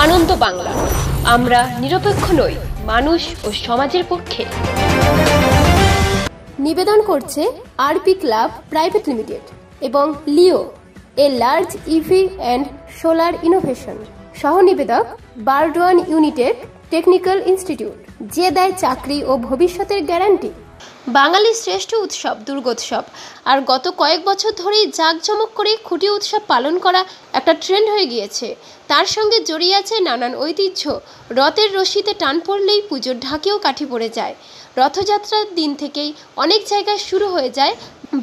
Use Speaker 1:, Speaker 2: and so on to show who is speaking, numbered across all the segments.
Speaker 1: আনন্দ বাংলা, আমরা নিরপেক্ষ নই, মানুষ ও সমাজের পক্ষে।
Speaker 2: নিবেদন করছে আরপি ক্লাব প্রাইভেট লিমিটেড এবং Leo, a large EV and solar innovation. সহ নিবেদক বারডোয়ান ইউনিটেক টেকনিক্যাল ইনস্টিটিউট, যে দেয় চাকরি ও ভবিষ্যতের গ্যারান্টি। বাঙালির শ্রেষ্ঠ উৎসব দুর্গোৎসব, আর গত কয়েক বছর ধরেই জাঁকজমক করে খুঁটি উৎসব পালন করা একটা ট্রেন্ড হয়ে গিয়েছে। তার সঙ্গে জড়িয়ে আছে নানান ঐতিহ্য। রথের রশিতে টান পড়লেই পুজোর ঢাকেও কাঠি পড়ে যায়। রথযাত্রার দিন থেকেই অনেক জায়গায় শুরু হয়ে যায়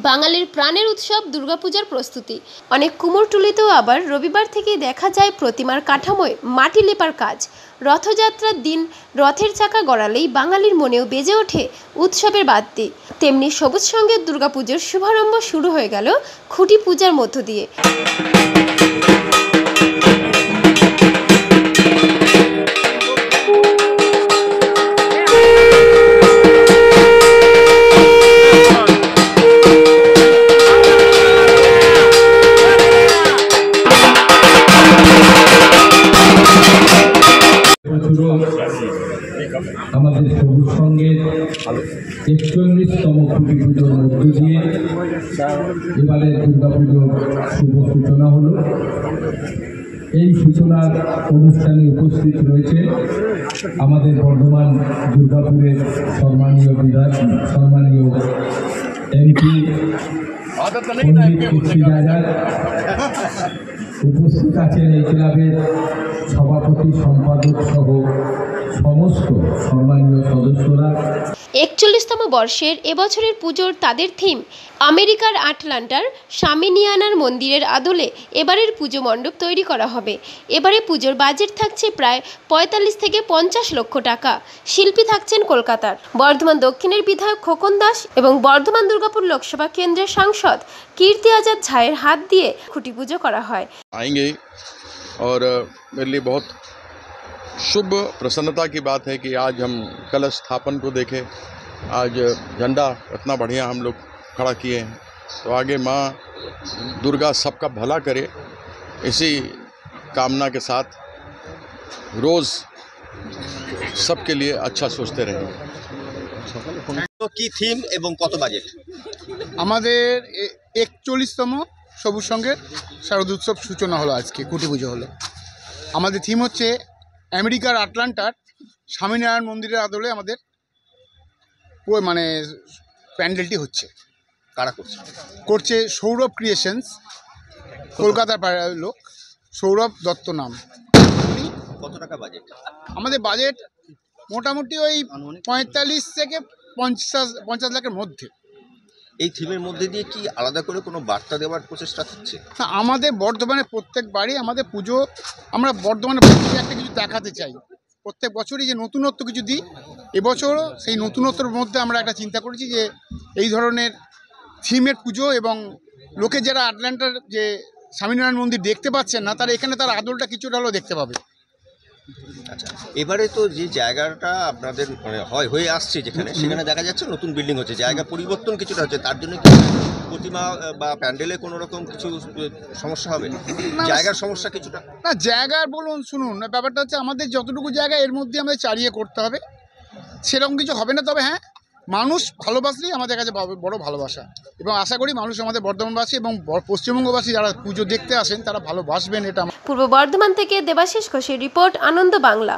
Speaker 2: বাঙালির প্রাণের উৎসব দুর্গাপূজার প্রস্তুতি। অনেক কুমোরটুলিতেও আবার রবিবার থেকেই দেখা যায় প্রতিমার কাঠামোয় মাটি লেপার কাজ। রথযাত্রার দিন রথের চাকা গড়ালেই বাঙালির মনেও বেজে ওঠে উৎসবের বাদ্যি। তেমনি সবুজ সঙ্গের দুর্গাপুজোর শুভারম্ভ শুরু হয়ে গেল খুঁটি পূজার মধ্য দিয়ে।
Speaker 3: আমাদের সবুজ সঙ্গের ৪১তম খুঁটি পুজোর মধ্য দিয়ে এবারে দুর্গাপুজোর শুভ সূচনা হলো। এই সূচনার অনুষ্ঠানে উপস্থিত রয়েছে আমাদের বর্ধমান দুর্গাপুরের সম্মানীয় এমপি পণ্ডিত কীর্তি রাজার। উপস্থিত আছেন এই ক্লাবের সভাপতি, সম্পাদক সহ সমস্ত সম্মানীয় সদস্যরা।
Speaker 2: ৪১তম বর্ষের এবছরের পুজোর তাদের থিম আমেরিকার আটলান্টার সামিনিয়ানার মন্দিরের আদলে এবারের পুজো মণ্ডপ তৈরি করা হবে। এবারে পুজোর বাজেট থাকছে প্রায় ৪৫ থেকে ৫০ লক্ষ টাকা। শিল্পী থাকছেন কলকাতার বর্ধমান দক্ষিণের বিধায়ক খোকন দাস এবং বর্ধমান দুর্গাপুর লোকসভা কেন্দ্রের সাংসদ কীর্তি আজাদ ঝায়ের হাত দিয়ে খুঁটি পুজো করা হয়।
Speaker 4: और मेरे लिए बहुत शुभ प्रसन्नता की बात है कि आज हम कलश स्थापन को देखें। आज झंडा इतना बढ़िया हम लोग खड़ा किए हैं, तो आगे माँ दुर्गा सबका भला करे, इसी कामना के साथ रोज़ सबके लिए अच्छा सोचते रहें।
Speaker 5: तो की थीम एवं कत बाजेट?
Speaker 6: আমাদের ৪১তম সবুজ সঙ্গের শারদোৎসব সূচনা হলো, আজকে খুঁটি পুজো হলো। আমাদের থিম হচ্ছে আমেরিকার আটলান্টার স্বামীনারায়ণ মন্দিরের আদলে আমাদের মানে প্যান্ডেলটি হচ্ছে।
Speaker 5: কারা
Speaker 6: করছে সৌরভ ক্রিয়েশনস, কলকাতার লোক, সৌরভ দত্ত নাম।
Speaker 5: কত টাকা বাজেট?
Speaker 6: আমাদের বাজেট মোটামুটি ওই ৪৫ থেকে ৫০ লাখের মধ্যে।
Speaker 5: এই থিমের মধ্যে দিয়ে কি আলাদা করে কোনো বার্তা দেওয়ার প্রচেষ্টা থাকছে?
Speaker 6: না, আমাদের বর্ধমানে প্রত্যেকবারই আমাদের পুজো, আমরা বর্ধমানে একটা কিছু দেখাতে চাই। প্রত্যেক বছরই যে নতুনত্ব কিছু দিই, এবছরও সেই নতুনত্বর মধ্যে আমরা একটা চিন্তা করেছি যে এই ধরনের থিমের পুজো, এবং লোকে যারা আটলান্টার যে স্বামীনারায়ণ মন্দির দেখতে পাচ্ছেন না, তারা এখানে তার আদলটা কিছুটা হলেও দেখতে পাবে।
Speaker 5: আচ্ছা, এবারে তো যে জায়গাটা আপনাদের মানে হয়ে আসছে, যেখানে সেখানে দেখা যাচ্ছে নতুন বিল্ডিং হচ্ছে, জায়গা পরিবর্তন কিছুটা হচ্ছে, তার জন্য কি প্রতিমা বা প্যান্ডেলে কোনো রকম কিছু সমস্যা হবে? জায়গার সমস্যা কিছুটা?
Speaker 6: না, জায়গার বলুন, শুনুন, ব্যাপারটা হচ্ছে আমাদের যতটুকু জায়গা এর মধ্যে আমাদের চালিয়ে করতে হবে, সেরকম কিছু হবে না। তবে হ্যাঁ, মানুষ ভালোবাসলেই আমাদের কাছে বড় ভালোবাসা, এবং আশা করি মানুষ আমাদের বর্ধমানবাসী এবং পশ্চিমবঙ্গবাসী যারা পুজো দেখতে আসেন তারা ভালোবাসবেন। এটা
Speaker 2: পূর্ব বর্ধমান থেকে দেবাশিস ঘোষের রিপোর্ট, আনন্দ বাংলা।